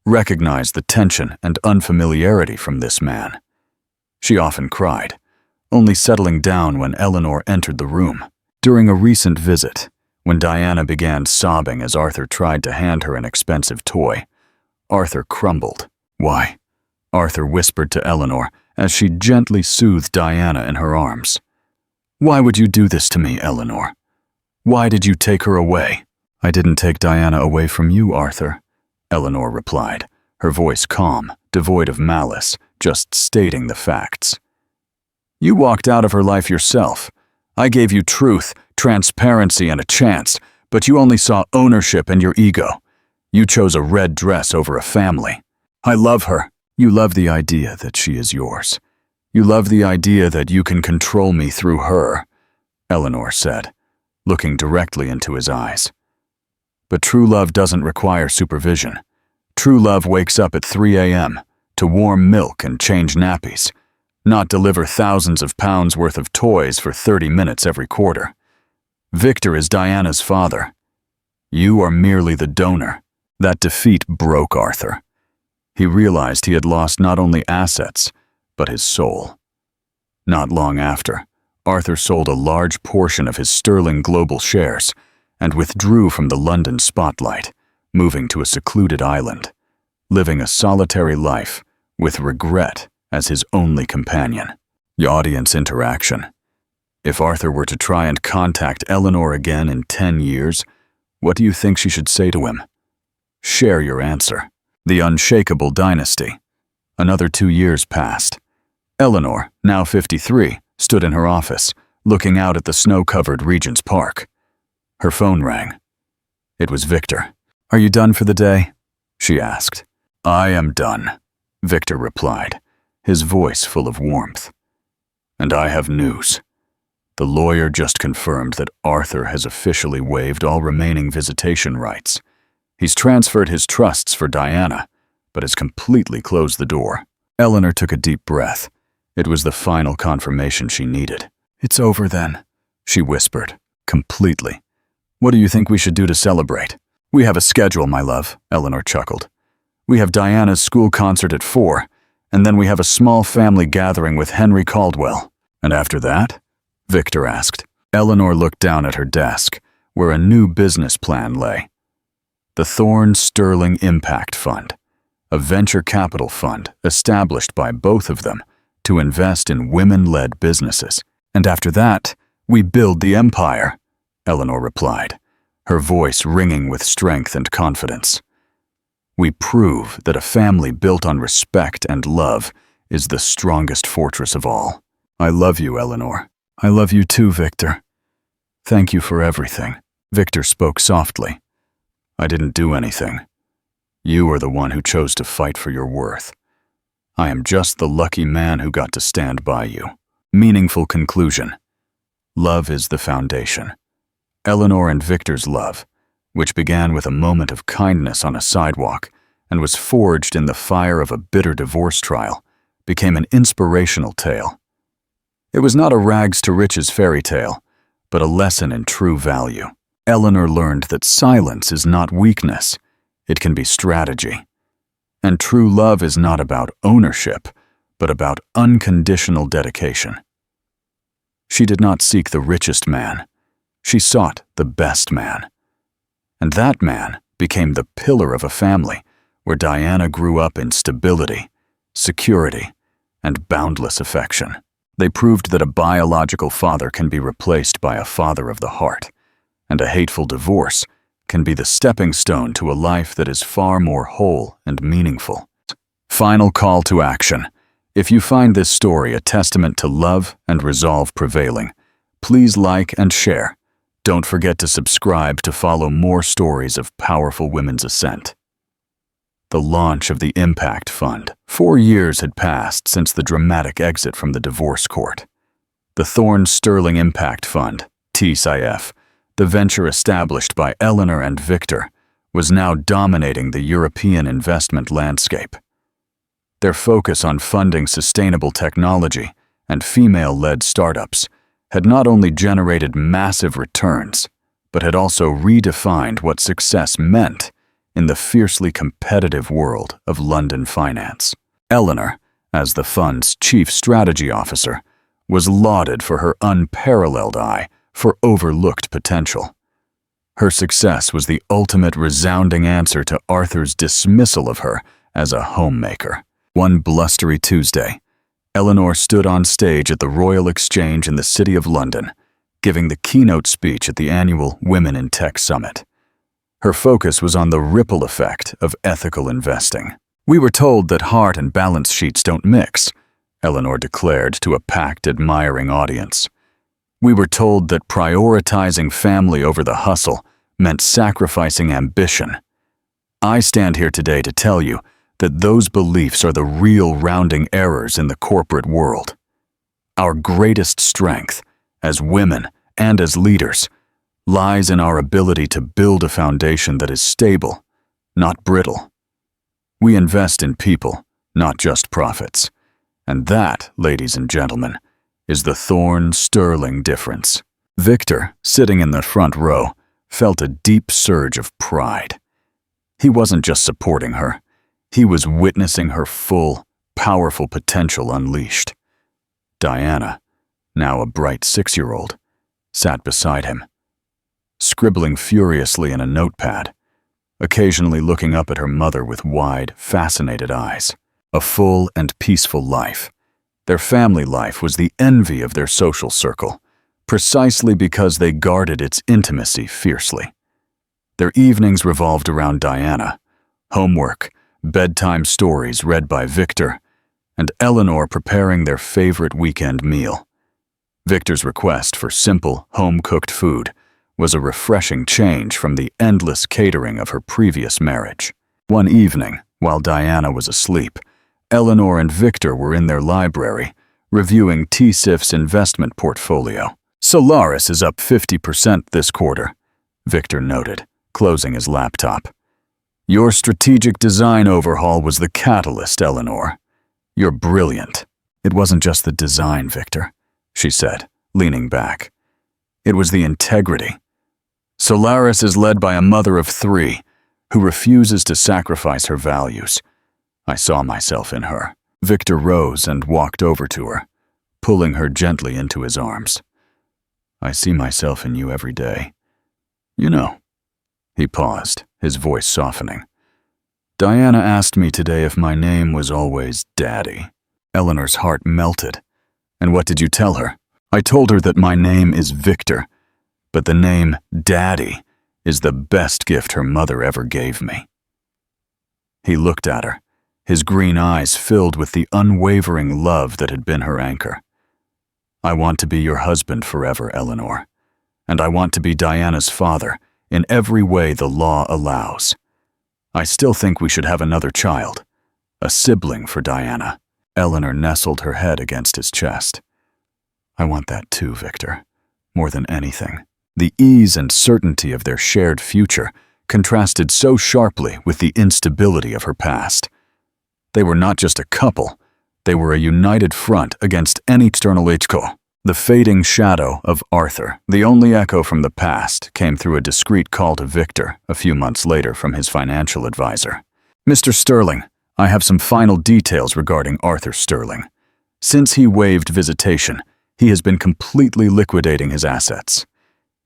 recognized the tension and unfamiliarity from this man. She often cried, only settling down when Eleanor entered the room. During a recent visit, when Diana began sobbing as Arthur tried to hand her an expensive toy, Arthur crumbled. "Why?" Arthur whispered to Eleanor as she gently soothed Diana in her arms. "Why would you do this to me, Eleanor? Why did you take her away?" "I didn't take Diana away from you, Arthur," Eleanor replied, her voice calm, devoid of malice, just stating the facts. "You walked out of her life yourself. I gave you truth, transparency, and a chance, but you only saw ownership and your ego. You chose a red dress over a family. I love her." "You love the idea that she is yours. You love the idea that you can control me through her," Eleanor said, looking directly into his eyes. "But true love doesn't require supervision. True love wakes up at 3 a.m. to warm milk and change nappies, not deliver thousands of pounds worth of toys for 30 minutes every quarter. Victor is Diana's father. You are merely the donor." That defeat broke Arthur. He realized he had lost not only assets, but his soul. Not long after, Arthur sold a large portion of his Sterling Global shares and withdrew from the London spotlight, moving to a secluded island, living a solitary life with regret as his only companion. The audience interaction. If Arthur were to try and contact Eleanor again in 10 years, what do you think she should say to him? Share your answer. The unshakable dynasty. Another 2 years passed. Eleanor, now 53, stood in her office, looking out at the snow-covered Regent's Park. Her phone rang. It was Victor. "Are you done for the day?" she asked. "I am done," Victor replied, his voice full of warmth. "And I have news. The lawyer just confirmed that Arthur has officially waived all remaining visitation rights. He's transferred his trusts for Diana, but has completely closed the door." Eleanor took a deep breath. It was the final confirmation she needed. "It's over then," she whispered, completely. "What do you think we should do to celebrate?" "We have a schedule, my love," Eleanor chuckled. "We have Diana's school concert at 4, and then we have a small family gathering with Henry Caldwell." "And after that?" Victor asked. Eleanor looked down at her desk, where a new business plan lay. The Thorne Sterling Impact Fund, a venture capital fund established by both of them to invest in women-led businesses. "And after that, we build the empire," Eleanor replied, her voice ringing with strength and confidence. "We prove that a family built on respect and love is the strongest fortress of all." "I love you, Eleanor." "I love you too, Victor. Thank you for everything." Victor spoke softly. "I didn't do anything. You are the one who chose to fight for your worth. I am just the lucky man who got to stand by you." Meaningful conclusion. Love is the foundation. Eleanor and Victor's love, which began with a moment of kindness on a sidewalk and was forged in the fire of a bitter divorce trial, became an inspirational tale. It was not a rags-to-riches fairy tale, but a lesson in true value. Eleanor learned that silence is not weakness, it can be strategy. And true love is not about ownership, but about unconditional dedication. She did not seek the richest man, she sought the best man. And that man became the pillar of a family where Diana grew up in stability, security, and boundless affection. They proved that a biological father can be replaced by a father of the heart, and a hateful divorce can be the stepping stone to a life that is far more whole and meaningful. Final call to action. If you find this story a testament to love and resolve prevailing, please like and share. Don't forget to subscribe to follow more stories of powerful women's ascent. The launch of the Impact Fund. 4 years had passed since the dramatic exit from the divorce court. The Thorne Sterling Impact Fund, TSIF, the venture established by Eleanor and Victor, was now dominating the European investment landscape. Their focus on funding sustainable technology and female-led startups had not only generated massive returns, but had also redefined what success meant in the fiercely competitive world of London finance. Eleanor, as the fund's chief strategy officer, was lauded for her unparalleled eye for overlooked potential. Her success was the ultimate resounding answer to Arthur's dismissal of her as a homemaker. One blustery Tuesday, Eleanor stood on stage at the Royal Exchange in the City of London, giving the keynote speech at the annual Women in Tech Summit. Her focus was on the ripple effect of ethical investing. "We were told that heart and balance sheets don't mix," Eleanor declared to a packed, admiring audience. "We were told that prioritizing family over the hustle meant sacrificing ambition. I stand here today to tell you that those beliefs are the real rounding errors in the corporate world. Our greatest strength, as women and as leaders, lies in our ability to build a foundation that is stable, not brittle. We invest in people, not just profits. And that, ladies and gentlemen, is the Thorne-Sterling difference." Victor, sitting in the front row, felt a deep surge of pride. He wasn't just supporting her. He was witnessing her full, powerful potential unleashed. Diana, now a bright 6-year-old, sat beside him, scribbling furiously in a notepad, occasionally looking up at her mother with wide, fascinated eyes. A full and peaceful life. Their family life was the envy of their social circle, precisely because they guarded its intimacy fiercely. Their evenings revolved around Diana, homework, bedtime stories read by Victor, and Eleanor preparing their favorite weekend meal. Victor's request for simple, home-cooked food was a refreshing change from the endless catering of her previous marriage. One evening, while Diana was asleep, Eleanor and Victor were in their library, reviewing TSIF's investment portfolio. "Solaris is up 50% this quarter," Victor noted, closing his laptop. "Your strategic design overhaul was the catalyst, Eleanor. You're brilliant." "It wasn't just the design, Victor," she said, leaning back. "It was the integrity. Solaris is led by a mother of 3 who refuses to sacrifice her values. I saw myself in her." Victor rose and walked over to her, pulling her gently into his arms. "I see myself in you every day. You know." He paused, his voice softening. "Diana asked me today if my name was always Daddy." Eleanor's heart melted. "And what did you tell her?" "I told her that my name is Victor, but the name Daddy is the best gift her mother ever gave me." He looked at her, his green eyes filled with the unwavering love that had been her anchor. "I want to be your husband forever, Eleanor, and I want to be Diana's father in every way the law allows. I still think we should have another child, a sibling for Diana." Eleanor nestled her head against his chest. "I want that too, Victor, more than anything." The ease and certainty of their shared future contrasted so sharply with the instability of her past. They were not just a couple, they were a united front against any external HCO. The fading shadow of Arthur, the only echo from the past, came through a discreet call to Victor a few months later from his financial advisor. "Mr. Sterling, I have some final details regarding Arthur Sterling. Since he waived visitation, he has been completely liquidating his assets.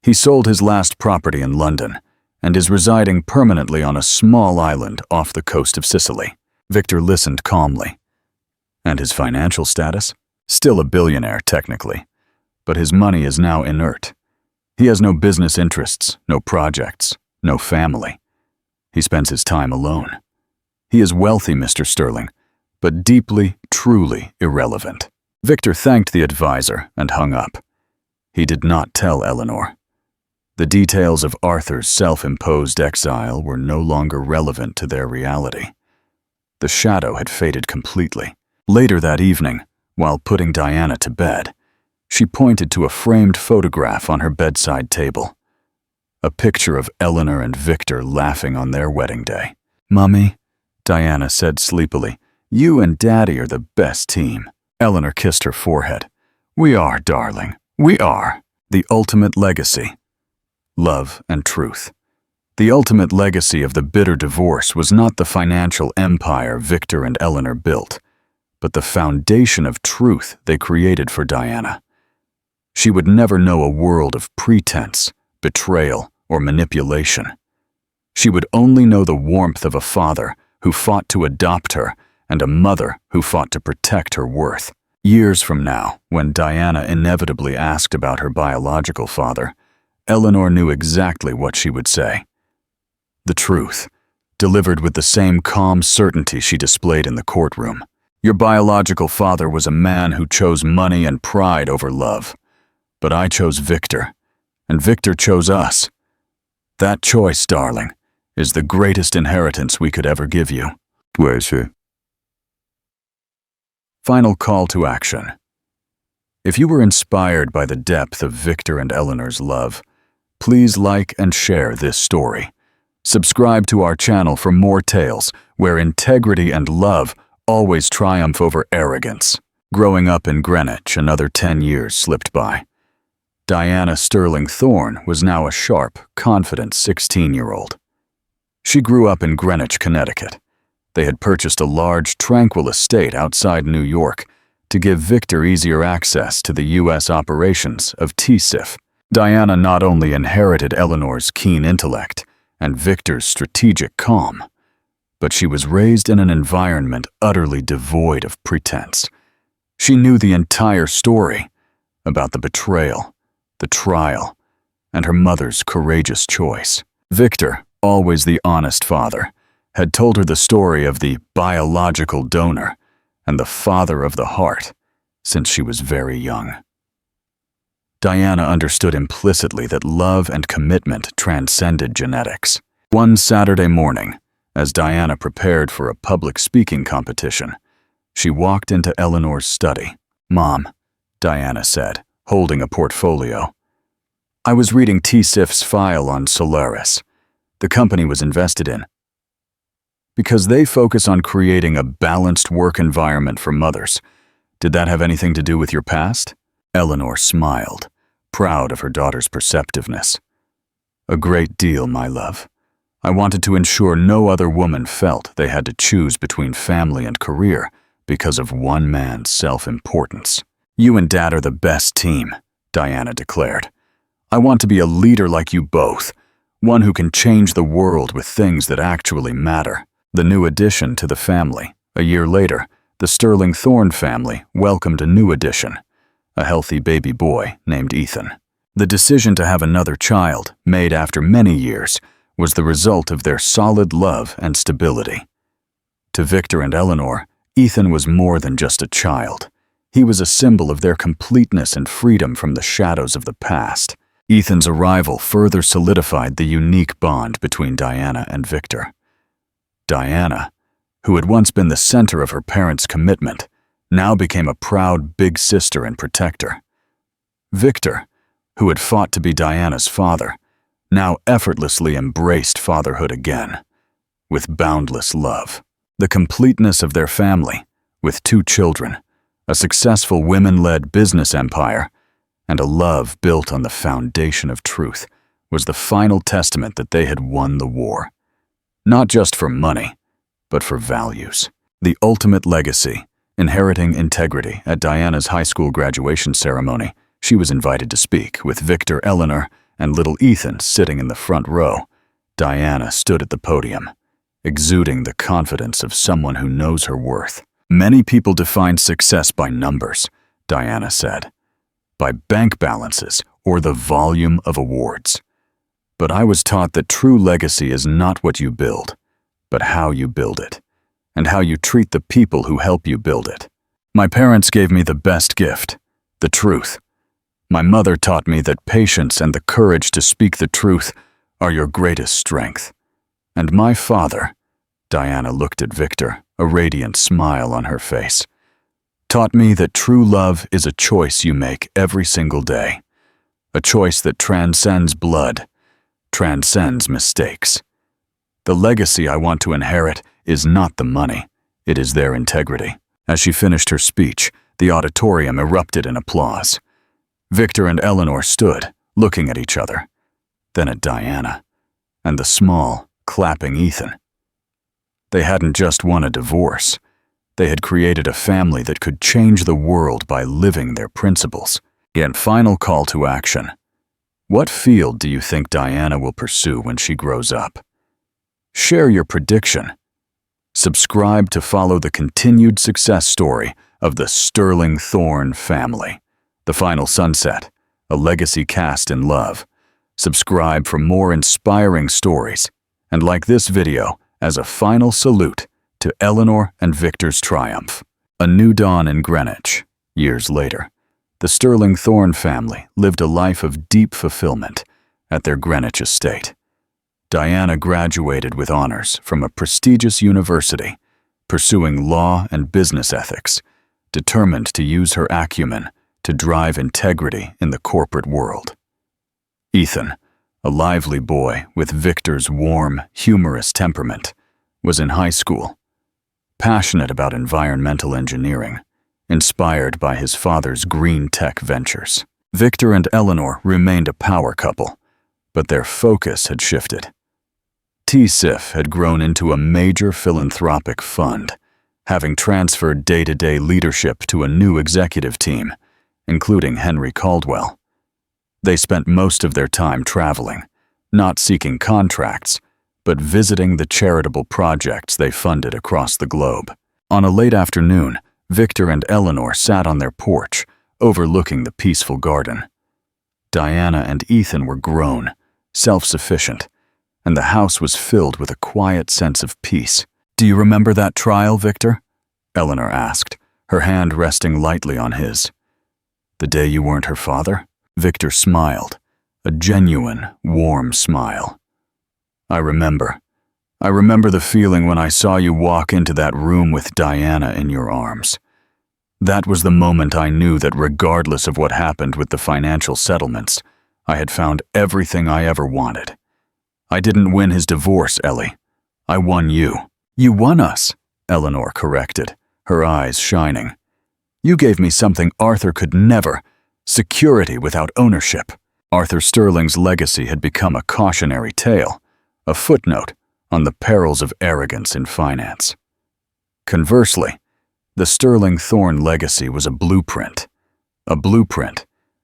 He sold his last property in London and is residing permanently on a small island off the coast of Sicily." Victor listened calmly. "And his financial status? Still a billionaire, technically, but his money is now inert. He has no business interests, no projects, no family. He spends his time alone. He is wealthy, Mr. Sterling, but deeply, truly irrelevant." Victor thanked the advisor and hung up. He did not tell Eleanor. The details of Arthur's self-imposed exile were no longer relevant to their reality. The shadow had faded completely. Later that evening, while putting Diana to bed, she pointed to a framed photograph on her bedside table. A picture of Eleanor and Victor laughing on their wedding day. "Mummy," Diana said sleepily, You and Daddy are the best team." Eleanor kissed her forehead. "We are, darling. We are." The ultimate legacy. Love and truth. The ultimate legacy of the bitter divorce was not the financial empire Victor and Eleanor built, but the foundation of truth they created for Diana. She would never know a world of pretense, betrayal, or manipulation. She would only know the warmth of a father who fought to adopt her and a mother who fought to protect her worth. Years from now, when Diana inevitably asked about her biological father, Eleanor knew exactly what she would say. The truth, delivered with the same calm certainty she displayed in the courtroom. "Your biological father was a man who chose money and pride over love. But I chose Victor, and Victor chose us. That choice, darling, is the greatest inheritance we could ever give you." Where is she? Final call to action. If you were inspired by the depth of Victor and Eleanor's love, please like and share this story. Subscribe to our channel for more tales where integrity and love always triumph over arrogance. Growing up in Greenwich, another 10 years slipped by. Diana Sterling Thorne was now a sharp, confident 16-year-old. She grew up in Greenwich, Connecticut. They had purchased a large, tranquil estate outside New York to give Victor easier access to the U.S. operations of TSIF. Diana not only inherited Eleanor's keen intellect and Victor's strategic calm, but she was raised in an environment utterly devoid of pretense. She knew the entire story about the betrayal, the trial, and her mother's courageous choice. Victor, always the honest father, had told her the story of the biological donor and the father of the heart since she was very young. Diana understood implicitly that love and commitment transcended genetics. One Saturday morning, as Diana prepared for a public speaking competition, she walked into Eleanor's study. "Mom," Diana said, holding a portfolio. "I was reading TSIF's file on Solaris. The company was invested in. Because they focus on creating a balanced work environment for mothers. Did that have anything to do with your past?" Eleanor smiled, proud of her daughter's perceptiveness. "A great deal, my love. I wanted to ensure no other woman felt they had to choose between family and career because of one man's self-importance." "You and Dad are the best team," Diana declared. "I want to be a leader like you both, one who can change the world with things that actually matter." The new addition to the family. A year later, the Sterling Thorne family welcomed a new addition, a healthy baby boy named Ethan. The decision to have another child, made after many years, was the result of their solid love and stability. To Victor and Eleanor, Ethan was more than just a child. He was a symbol of their completeness and freedom from the shadows of the past. Ethan's arrival further solidified the unique bond between Diana and Victor. Diana, who had once been the center of her parents' commitment, now became a proud big sister and protector. Victor, who had fought to be Diana's father, now effortlessly embraced fatherhood again, with boundless love. The completeness of their family, with 2 children, a successful women-led business empire, and a love built on the foundation of truth, was the final testament that they had won the war. Not just for money, but for values. The ultimate legacy, inheriting integrity. At Diana's high school graduation ceremony, she was invited to speak, with Victor, Eleanor, and little Ethan sitting in the front row. Diana stood at the podium, exuding the confidence of someone who knows her worth. "Many people define success by numbers," Diana said, "by bank balances or the volume of awards. But I was taught that true legacy is not what you build, but how you build it, and how you treat the people who help you build it. My parents gave me the best gift, the truth. My mother taught me that patience and the courage to speak the truth are your greatest strength. And my father," Diana looked at Victor, a radiant smile on her face, "taught me that true love is a choice you make every single day, a choice that transcends blood, transcends mistakes. The legacy I want to inherit is not the money, It is their integrity. As she finished her speech, the auditorium erupted in applause. Victor and Eleanor stood, looking at each other, then at Diana, and the small, clapping Ethan. They hadn't just won a divorce. They had created a family that could change the world by living their principles. And final call to action. What field do you think Diana will pursue when she grows up? Share your prediction. Subscribe to follow the continued success story of the Sterling Thorne family. The Final Sunset, a legacy cast in love. Subscribe for more inspiring stories, and like this video as a final salute to Eleanor and Victor's triumph. A new dawn in Greenwich. Years later, the Sterling Thorne family lived a life of deep fulfillment at their Greenwich estate. Diana graduated with honors from a prestigious university, pursuing law and business ethics, determined to use her acumen to drive integrity in the corporate world. Ethan, a lively boy with Victor's warm, humorous temperament, was in high school, passionate about environmental engineering, inspired by his father's green tech ventures. Victor and Eleanor remained a power couple, but their focus had shifted. TSIF had grown into a major philanthropic fund, having transferred day-to-day leadership to a new executive team, including Henry Caldwell. They spent most of their time traveling, not seeking contracts, but visiting the charitable projects they funded across the globe. On a late afternoon, Victor and Eleanor sat on their porch, overlooking the peaceful garden. Diana and Ethan were grown, self-sufficient, and the house was filled with a quiet sense of peace. "Do you remember that trial, Victor?" Eleanor asked, her hand resting lightly on his. "The day you weren't her father?" Victor smiled, a genuine, warm smile. I remember the feeling when I saw you walk into that room with Diana in your arms. That was the moment I knew that regardless of what happened with the financial settlements, I had found everything I ever wanted. I didn't win his divorce, Ellie. I won you." "You won us," Eleanor corrected, her eyes shining. "You gave me something Arthur could never, security without ownership." Arthur Sterling's legacy had become a cautionary tale, a footnote on the perils of arrogance in finance. Conversely, the Sterling Thorne legacy was a blueprint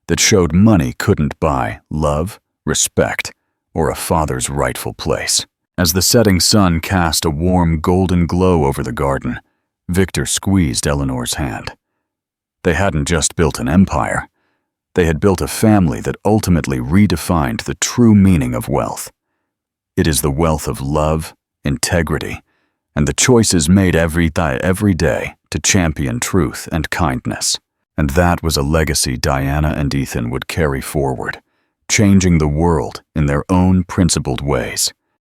that showed money couldn't buy love, respect, or a father's rightful place. As the setting sun cast a warm golden glow over the garden, Victor squeezed Eleanor's hand. They hadn't just built an empire. They had built a family that ultimately redefined the true meaning of wealth. It is the wealth of love, integrity, and the choices made every day to champion truth and kindness. And that was a legacy Diana and Ethan would carry forward, changing the world in their own principled ways.